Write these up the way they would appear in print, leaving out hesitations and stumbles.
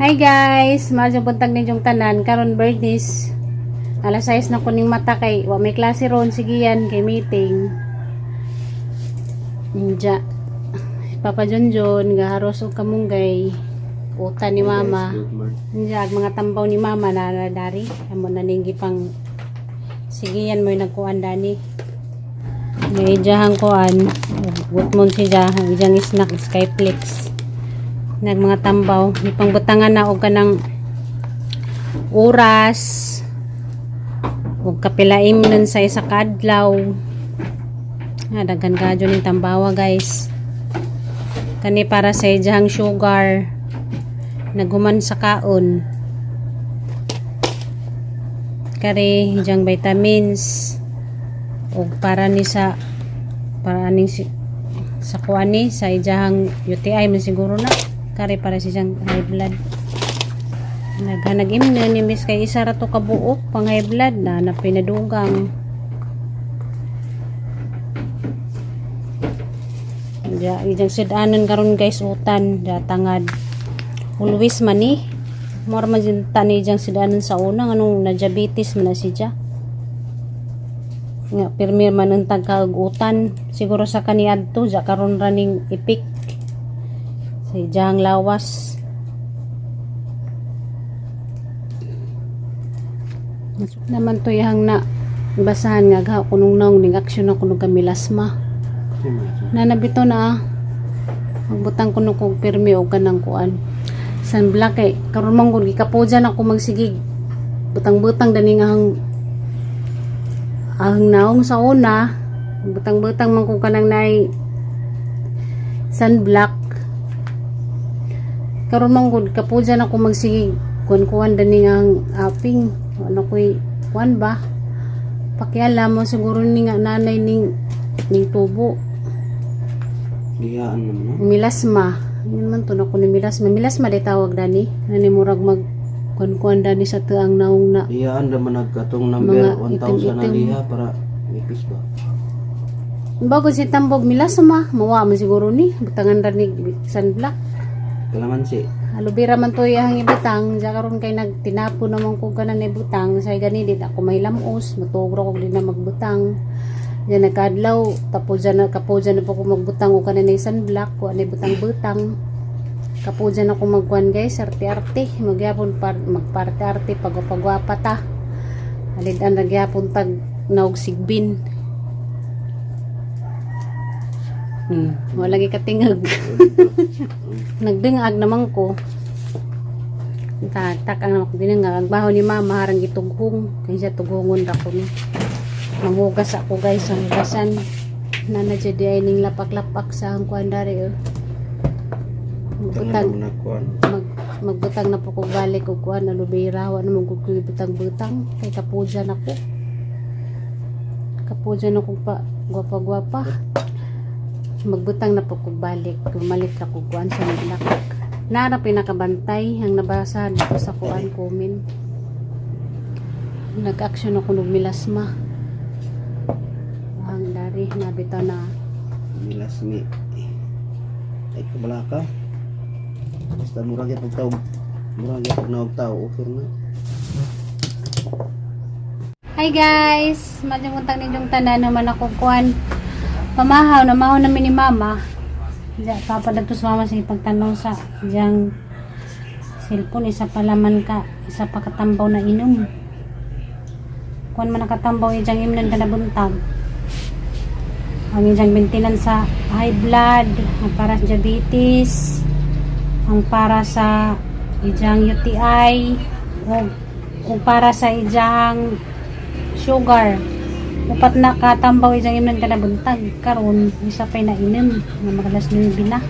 Hi guys, maadyo buntag ninyong tanan karon birthdays. Alas 6 na kuning mata kay wa may klase ron sige yan kay meeting. Ninja. Papa Jonjon gaharos og kamunggay. Utan ni mama. Ninja ag mga tambaw ni mama na dari amo na ninggi pang sige yan mo nagkuan dani. May jahang kuan. Gutmon si jahang ijang snack Skyflix. Nag mga tambaw ni pangbutangan na og kanang oras og kapilaim nun sa isa kadlaw. Daghan kadyo ning tambawa guys, kani para sa ijang sugar naguman sa kaon, kare ijang vitamins og para ni sa para aning sa kuani sa ijang UTI man siguro na kare para siyang high blood. Naghanag imnon imbis kay isa ra to ka buok pang high blood na napinadugang. Ja ijang sidanon karon guys utan da tangad. Always man ni more man tani ijang sidanon sa una nganong na diabetes man na siya. Nga pirmi man ang tagkagutan siguro sa kaniadto ja karon running epic sa ijang lawas. Naman to yang na basahan nga ga kunong naong ning aksyon na kuno kamilasma. Nanabito na magbutang kuno kog pirmi o kanang kuan. Sunblock kay karon man gud gikapuja na ako magsigig. Butang-butang dani nga ang naong sa una, butang-butang man ko kanang nay sunblock. Karon man gud kapuja na ko magsigig kuan-kuan dani nga ang aping ano koy kuan ba pakialam mo siguro ni nga nanay ning tubo biyaan naman milasma yun man to na ko ni milasma day tawag dani nani murag mag kuan-kuan dani sa tuang naong na biyaan naman nagkatong number 1,000 na liha para ipis ba bago si tambog milasma mawa man siguro ni butangan dani sunblock kalamansi alubira man to yang ibutang ja karon kay nagtinapo naman ko kanan ibutang say gani di ako may lamos matugro ko din na magbutang yan nagkadlaw tapos na kapuja na po ko magbutang o kanan sunblock ko ani butang-butang kapuja na ko magkuan guys arte-arte magyapon magparte-arte pagwapa ta alidan nagyapon tag naog sigbin. Wala gi katingag. Nagdengag naman ko. Tak ang dinengag baho ni mama harang gitughong kay siya tughongon ra ko ni. Mangugas ako guys ang gasan. Nana jud ay ning lapak-lapak sa ang kuan dari. Magbutang na po ko balik ko kuan alubira wa naman ko butang-butang kay kapuja na ko. Kapuja na ko pa gwapa-gwapa. Magbutang na po kong balik bumalik ako kuan sa naglakak nara pinakabantay ang nabasa dito sa kuan comment nag-action ako ng milasma ang dari nabita na milasmi ay kabalaka basta murag yung tao murag yung naog tao offer na. Hi guys madyang untang ninyong tanan naman ako kuan pamahaw na mahaw namin ni mama. Papadagto sa mama sa ipagtanong sa diyang cellphone. Isa palaman ka. Isa pa katambaw na inom. Kung man nakatambaw iyang imnan ka na buntag. Ang iyang maintenance sa high blood. Ang para sa diabetes. Ang para sa iyang UTI. O para sa iyang sugar. Upat na katambaw isang imnan ka na buntag karon isa pa'y nainom nga magalas nyo yung bina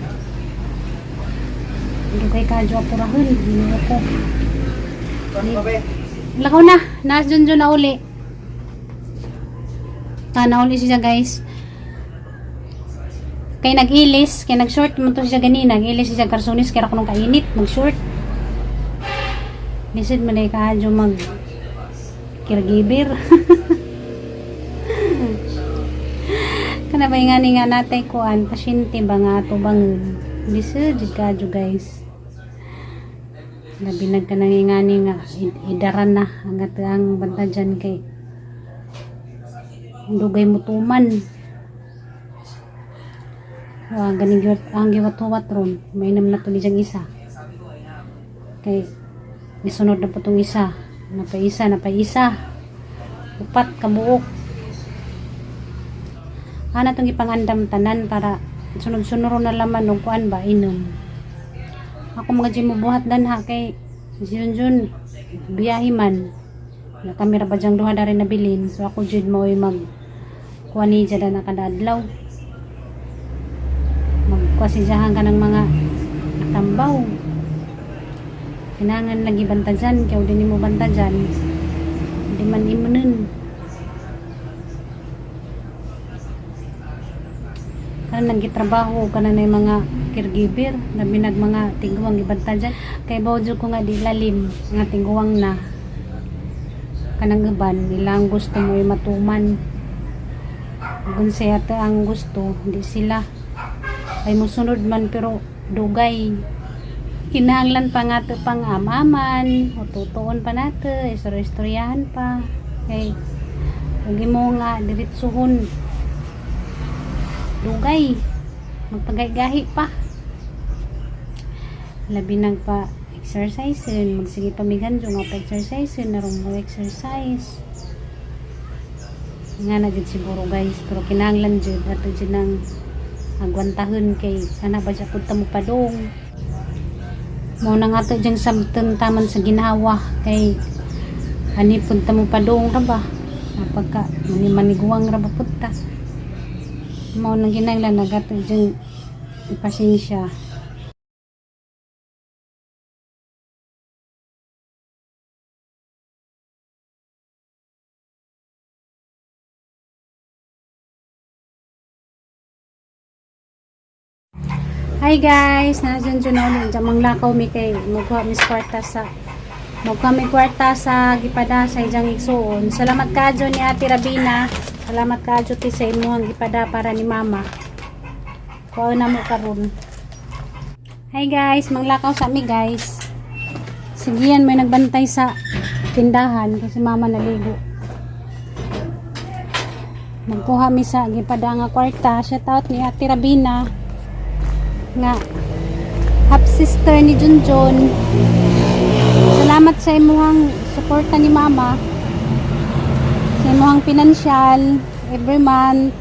hindi kay kadyo apurahon hindi ako lakaw na naas dun na uli na uli siya guys kay nag-ilis kay nag-short mo to siya ganina nag-ilis siya karsonis kaya ako nung kainit mag-short lisod man ay kadyo mag caregiver kana ba nga ni nga natay kuan pasyente ba nga to bang lisod kadyo guys Nabinag ka nangingani nga idaran na hanggat ang banta dyan kay dugay mutuman. Ganing ang giwat-wat ron. Mainam na to ni diyang isa. Kay isunod na po itong isa. Napaisa. Upat kabuok. Ana itong ipangandam tanan para sunod-sunod na laman nung kuan ba inom. Ako mga dyan mo buhat dan ha kay Junjun biyahe man. Na kamera ba diyang duha na rin nabilin. So ako dyan mo ay mag kuani dyan na nakadadlaw. Magkwasijahan ka ng mga tambaw. Kailangan lagi banta dyan. Kaya din mo banta dyan. Hindi man imunin. Kanan nagkitrabaho ka na yung mga caregiver. Nabi nag mga tiguang ibanta dyan. Kaya bawdyo ko nga di lalim. Nga tiguang na. Kanang iban. Nilang gusto mo yung matuman. Kung siya ang gusto. Hindi sila. Ay musunod man pero dugay. Kinahanglan pa nga ito pang amaman o tutuon pa nato istoryahan pa kay lagi mo nga diritsuhon dugay magpagay-gahi pa labi nagpa exercise magsige pamigan nga pa exercise narong mo exercise nga na jud siguro guys pero kinahanglan jud ato jud nang agwantahon kay ana ba siya punta mo padong mo na nga to dyan sabton taman sa ginawa kay ani punta mo padong ra ba napagka maniguang ra ba punta mo nang ginaglan nagato dyan ipasensya. Hi guys, nasan dyan ulit dyan manglakaw mi kay magkuha mi kwarta sa gipada sa ijang igsuon. Salamat kadyo ni Ate Rabina. Salamat kadyo ti sa imuhang gipada para ni mama. Kuha na mo karon. Hi guys, manglakaw sa mi guys. Sigiyan may nagbantay sa tindahan kasi mama naligo. Magkuha mi sa gipada nga kwarta. Shout out ni Ate Rabina. Nga half sister ni Junjun. Salamat sa imuhang suporta ni mama sa imuhang pinansyal every month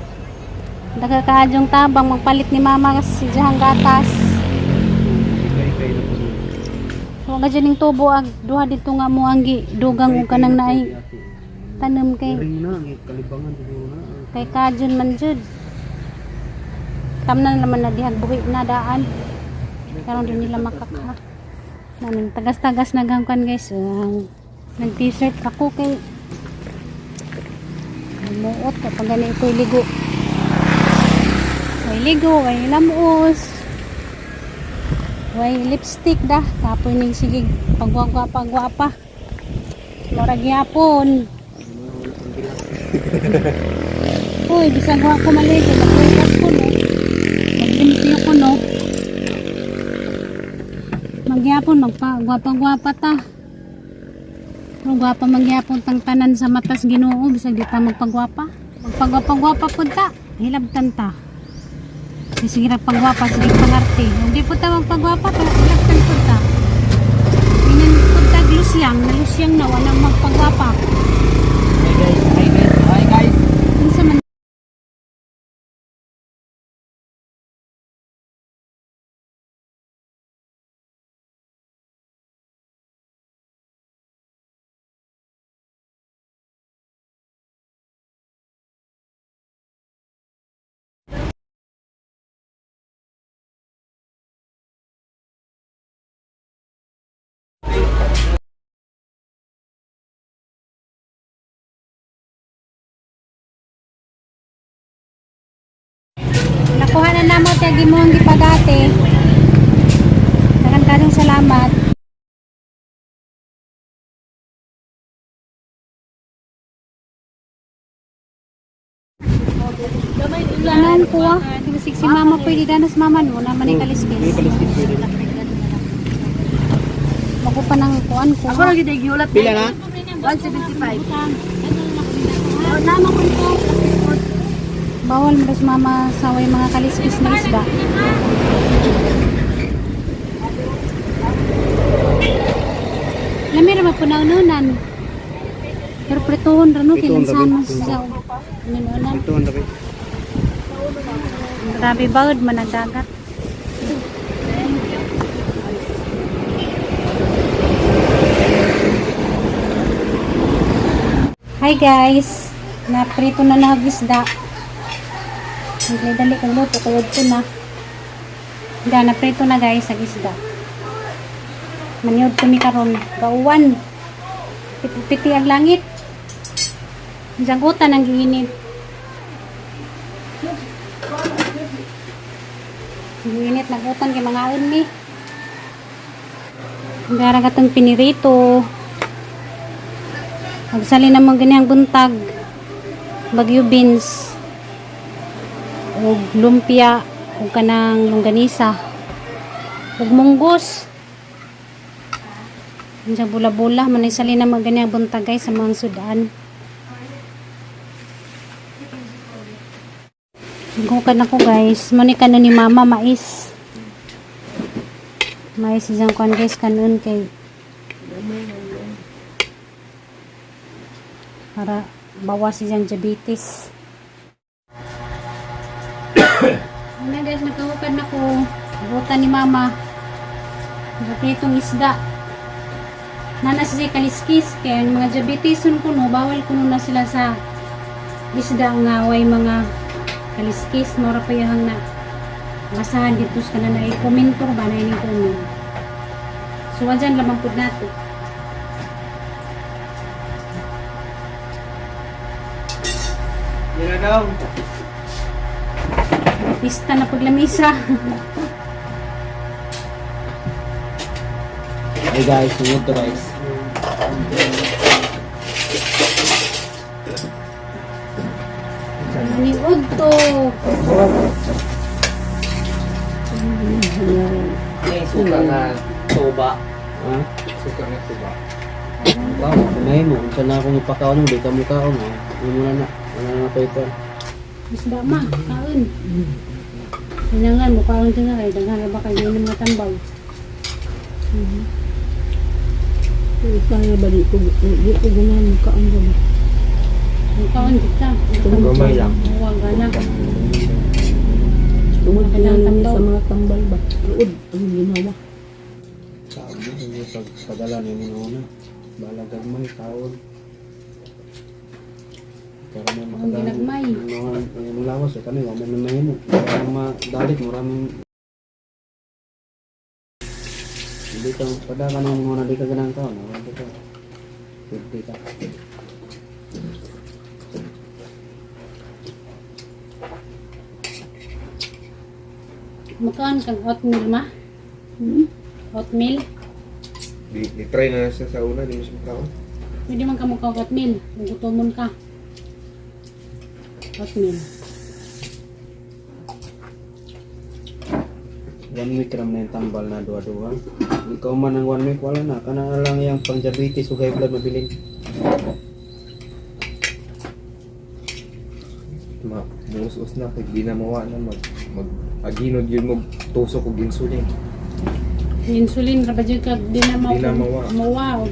nagkakadyong tabang magpalit ni mama kasi diyang gatas so nga dyan yung tubo ag duha dito nga mo ang dugang o kanang naay tanem kay kadyon man jud tamnan naman na dihag buhi na daan karon din nila makaka namin tagas-tagas nagangkan guys nag t-shirt ako kay muot kapag gani ko iligo way lamuos way lipstick dah tapoy ning sige pagwapa murag yapon uy bisag wa ko maligo magbukas ko no maglimpyo ko no magyapon magpagwapa ta pero gwapa magyapon tang tanan sa matas Ginoo bisag di ta magpagwapa pud ta hilabtan ta sige ra pagwapa sige pangarte hindi po ta magpagwapa pero hilabtan pud ta mingan pud ta lusyang na wala magpagwapa. Hi guys unsa man nakuha na namo tagi mo ang gipadate. Daghang salamat. Ganan ko si mama pwede danas mama mo na manikaliskis. Ako pa ng kuan ko. Ako lagi tayo giulat. Pila na? 175. Oh, naman ko ito. Bawal mo si mama saway mga kaliskis na isda. Lamira ba po naununan? Pero prituhon rano Prituhon, kinansama David. sa naununan. Ito ang dapat. Grabe bawad man ang dagat. Hi guys, naprito na nagisda. Dali kong luto, kuyod ko na. Hindi, naprito na guys ang isda. Maniod kami karon, gauwan. Piti ang langit. Jagutan ang giinit. Giinit na gutan kay mga unmi. Gara katong pinirito. Magsali namang ganyang buntag. Bagyo beans. O lumpia. O kanang longganisa. O munggos. Diyan bula-bula. Manisali namang ganyang buntag guys sa mga sudan. Naghukan ako guys. Manika na ni mama mais. Mais isang kuan guys kanon kay para bawas siyang diabetes. Ano guys, nagkahukan ako. Buta ni mama. Itong isda. Nana siya kaliskis. Kaya yung mga diabeteson ko no, bawal ko na sila sa isda nga way mga kaliskis. Mura pa yung na basahan dito sa kanan na i-comment ko ba na yung comment. So, dyan lamang po natin. Yan na daw. Pista na paglamisa. Hey guys, sunod to guys. Maniod to. Suka nga tuba. Ha? Suka nga tuba. Wow, kumain mo. Kung saan na akong ipakaon mo, di ka mo kaon ha. Hindi mo na. Wala na pa ito. Isda ma, kaon. Hinangan mo, kaon ka nga kayo. Daghan ba kayo ng mga tambaw. Saya balik ko. Di ko gumawa ka ang gawin. Ang kaon dito. Gamay lang. Huwag gana. Tungod Mga na lang tambal. sa mga tambal ba? Luod ang ginawa. Sabi mo, hindi pagpadala niya mo na una. Balagag mo, kaon. Pero may Ang ginagmay. Ang lawas eh, kami, wala mo na mahimo. Kaya madalit, maraming hindi ka padala ng mga di ka ganang kaon. Hindi ka. Hindi ka. Magkaon kang oatmeal ma? Oatmeal? Di-try na siya sa una, di mo siya makaon. Pwede man ka mukha oatmeal. Kung gutomon ka. Oatmeal. 1 week ram na yung tambal na dua-dua. Ikaw man ang 1 week, wala na. Kana lang yung pang diabetes o high blood mabiling. Buus-us na, pag di na mawa na, aginod yun mo, tusok og insulin. Insulin, rabadyo ka, di na Di na mawa. mawa. O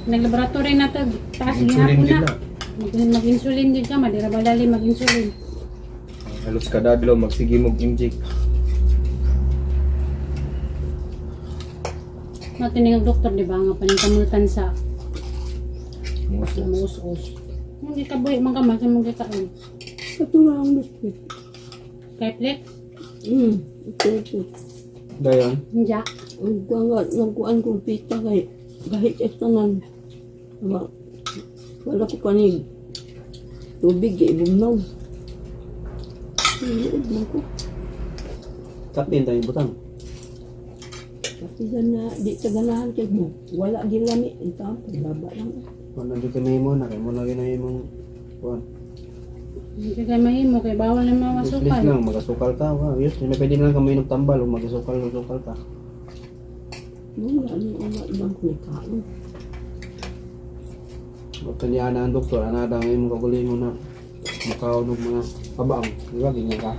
nag-laboratory na ito, taas Insulin gihapon din na. na. Mag-insulin din ka, madira balali mag-insulin. Halos kadadlo, magsige mong inject. Matining ang doktor, di ba? Nga paningkamutan sa Buus-us. muus-us. Hindi ka buhay, mga kamay, sa mga kaon. Katura ang biskuit. Kay Flex, Ito. Dayon. hindi. Ang gangat, nagkuhan kong pita kay kahit estanan. Wala ko panig. Tubig, ibugnaw. Luod man ko. Kapin tayo butang. Kasi na, di sa ganahan kay mo. Wala gilami. Ito, baba lang. Kung nandito ka na mo na, kaya mo lagi na yung kuhan. Hindi ka kayo mahimo, kay bawal na mga Useless masukal. lang, magasukal ka. Yes, hindi pwede lang kami tambal o magasukal ka. Wala ni wala ibang kumakaon. Kanya na ang doktor, anadang imong kagulingon na makaon og mga kabaang. Diba, ganyan ka?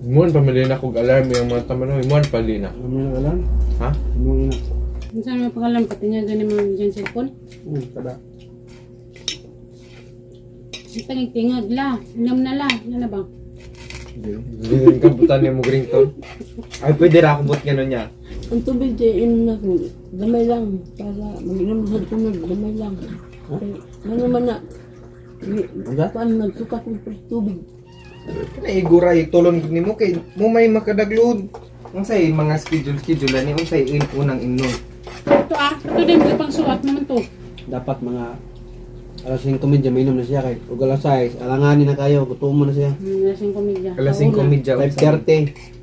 Imuan pamili na kog alarm yung mga tamano. Imuan pali na. Ano mo na alam? Ha? Ano ina? Saan mo pangalan pati niya ganun mga dyan cellphone? Kada. Ang tangig-tingag la. Inam na la. Ano na ba? Hindi rin kabutan niya mo ringtone. Ay, pwede ra ako bot gano'n niya. Ang tubig di in na ko, gamay lang para mag-inom sa tunod, gamay lang. Okay. Ano man na, paano nagsuka ko sa tubig. Naigura yung tulon ni mo kay mo may makadaglod. Unsay mga schedule ani unsay unang inom. Ito ito din may pang suwat naman to. Dapat mga alas 5 medya mainom na siya kay ug alas 6 alanganin na kayo, gutom mo na siya. Lasing komedya. Alas 5 medya 5:30.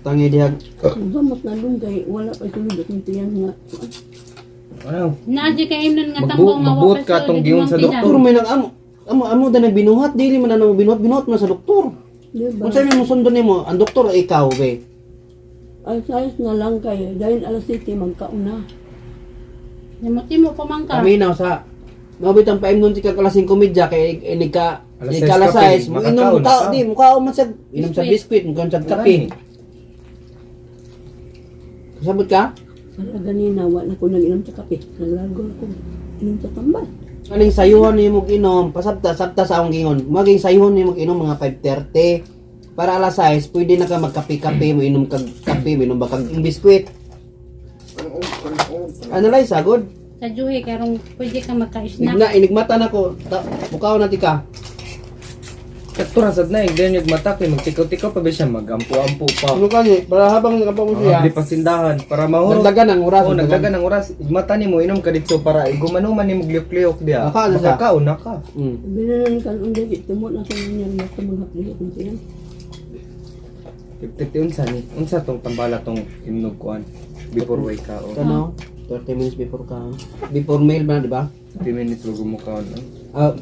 Tangi dihag. Ang gamot na lunggay, wala pa tulog at tiyan nga. Ano? Naadya kayo nun nga tambong nga Magbuot wakas ka tong giyon sa Doktor may amo da nagbinuhat dili man na binuhat man sa doktor. Diba? Kung sa'yo mo sundo nimo, ang doktor ikaw be. Ang size na lang kayo, dahil alas 7 magkauna. Namuti mo pamangka. Kami na sa mabit ang paimnon si kakalas 5 medya kay inig ka Alas inig ka alas 6 6 mo kape, inom makakaon ka na di mukha man sa inom sa biskwit mo sa kape. Kasabot ka? Para ganina, wala ko nag-inom sa kape. Naglago ko. Inom sa tambal. Aning sayuhan ni mo ginom, pasabta sa akong gingon. Maging sayuhan ni mo ginom mga 5:30. Para alas 6 pwede na ka magkape-kape mo inom kag kape mo inom ba kag biskwit. Analyze agod. Sa Juhe, karong pwede ka magka-snack. Inigmata na ko. Bukaw na tika. Kaktura sad na igdan yung mata kay magtikaw-tikaw pa ba siya magampo-ampo pa. Ano kani? Para habang nakapa mo siya. Di pasindahan para mahurot. Nagdagan ang oras. Oh, nagdagan ang oras. Igmata nimo inom ka dito para igumanuman nimo gliyok-gliyok dia. Naka, ano siya? Makakaon na ka. Binanan ka nung dagit, tumot na sa nanyan, basta maghapli ko siya. 50 unsa ni. Unsa tong tambala tong imnog kuan before wake ka o. Ano? 30 minutes before ka. Before meal ba, di ba? 30 minutes bago mo kaon.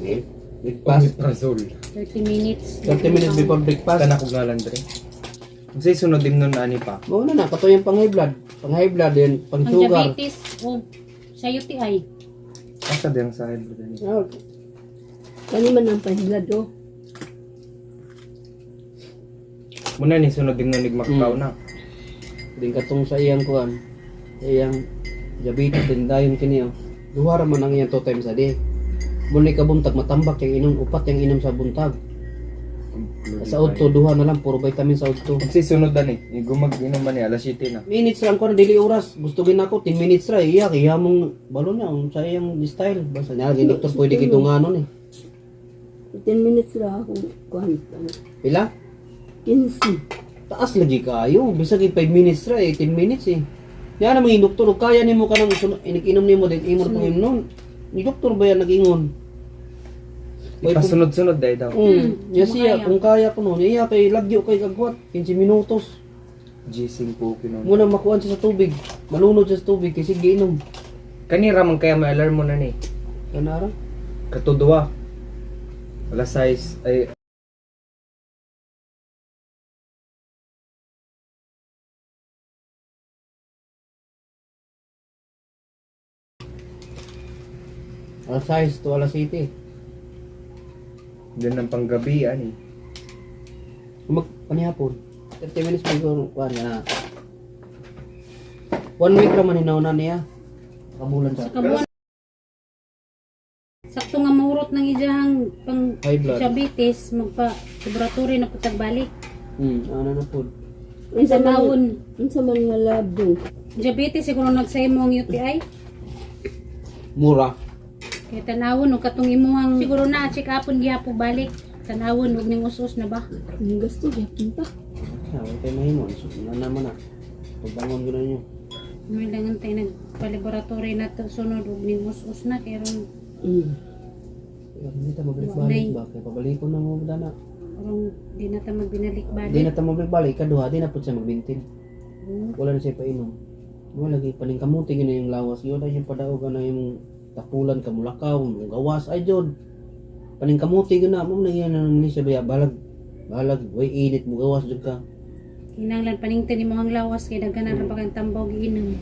Meal. Breakfast. Prazol. 30 minutes. 30 minutes before breakfast. Kana ko galan dre. Unsay sunod din nun ani pa? Oo na, kato yung pang high blood. Pang high blood din, pang Ang sugar. diabetes o sa UTI. Asa din sa head ni. Ah, Kani man ang pahiglado. Muna ni sunod din nun makakaon na. din katong sa iyang kuan. Sa iyang diabetes din dayon kini oh. Duha ra man ang iyang 2 times a day. Muna ka buntag matambak yung inom, upat yung inom sa buntag. Sa udto duha na lang puro vitamin sa udto. Unsay sunod ani? Igumag inom man ni alas 7 na. Minutes lang ko na dili oras. Gusto gin ako 10 minutes ra iya kaya mong balon na sa iyang style. Basta niya gin doktor pwede kidunganon eh. 10 minutes ra ako kuhan. Pila? 15. Taas lagi kayo. Bisag 5 minutes ra eh, 10 minutes eh. Yan ang mga doktor, kaya nimo ka nang inom nimo din imo pang imnon. Ni doktor ba yan nag-ingon? Ipasunod-sunod dahil daw. Yes siya, kung kaya ko noon, iya kay lagyo kay kagwat 15 minutos. Gising po kinon. Muna makuan siya sa tubig. Malunod siya sa tubig kasi giinom. Kanira man kaya may alarm mo na ni. Kanara? Katudwa. Alas 6 ay Alas 6 to alas 7. din ang panggabi ani. Panihapon. 30 minutes before kuan na. 1 week ra man hinauna niya. Kabulan sa Kabuan. Sakto nga mahurot ng ijahang pang high blood. diabetes, magpa-laboratory na patagbalik. Ano na po. Unsa maun? Unsa man nga labo. Diabetes siguro nagsaymo ang UTI. Mura. Kaya tanawon og katong imuhang siguro na check upon gihapon balik. Tanawon og ning usos na ba? Ang gasto gyapon pa. Wala tayo mahimo. So, naman na. Pagbangon ko na ninyo. May dangan tayo nagpa-laboratory na to sunod og ning usos na kaya ron Hindi ta magbalik-balik ba? Kaya pabalikon na mo dana. ron di na ta magbinalik-balik. Di na ta magbalik-balik. Kaduha, di na po siya magbintin. Wala na siya painom. Wala lagi paningkamuti na yung lawas. Yun na yung padaog na yung tapulan kamulakaw, yung gawas. Ay, Jod. Paningkamuti na. Mom na yan ang siya ba? Balag. Way init mo gawas Jod ka. Kinanglan paningtin ni mohang lawas kay daghanan ra pa kang tambaw giinom.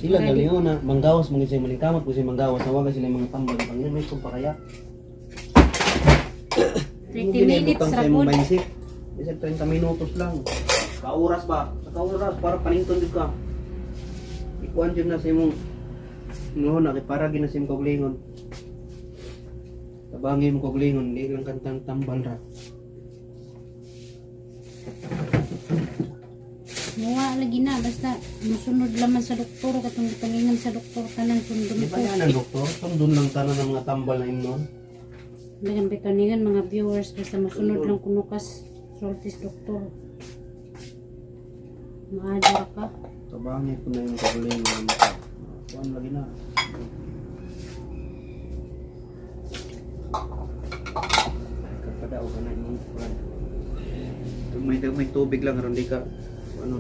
Sila galing na manggawas mo kasi maningkamot ko si manggawas nawa kasi sila yung mga tambal pang may kung pa kaya. 30 minutes sa ra imong pod. mindset. Isa 30 minutos lang. Kauras ba? Sa kauras para panington jud ka. Ikuan jud na sa imong no na kay para gina sa imong kaugalingon. Tabangin mo kaugalingon, di lang kantang tambal ra. Muwa lagi na basta musunod laman sa doktor katong gipalingan sa doktor tanan sundon Di ko. ba yan ang doktor? Sundon lang tanan ng mga tambal na imnon. Dagan pitaningan mga viewers basta musunod lang kuno kas sultis doktor. Maadra ka. Tabangin ko na yung kaugalingon. Kuan lagi na. Kapadaw ka na imong kuan. May tubig lang aron di ka ano.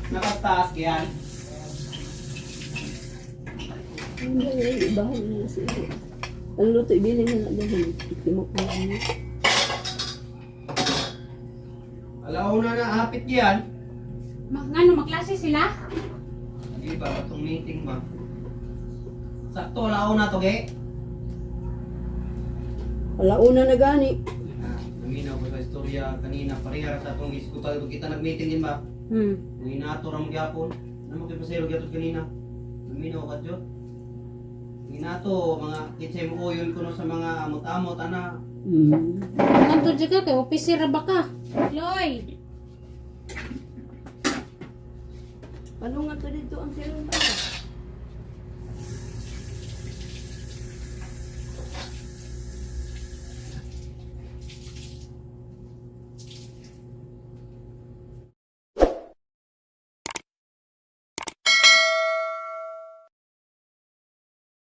Nakataas yan. Hindi, ibahan na siya. Ang luto, ibiling na dahil. Timok na niya. Alauna na hapit yan. Ngano maklase sila? Di ba itong meeting ma? Sakto alauna to ge. Alauna na gani. Naminaw ko sa istorya kanina parehara sa atong iskutal kita nag-meeting din ba? Nginato ra mo gyapon. Namo kay pasero gyapon kanina. Naminaw ka jud. Nginato mga kitsay mo oil kuno sa mga amot-amot ana. Nganto jud ka kay officer ra ba ka? Loy. Ano nga to dito ang sirong ba?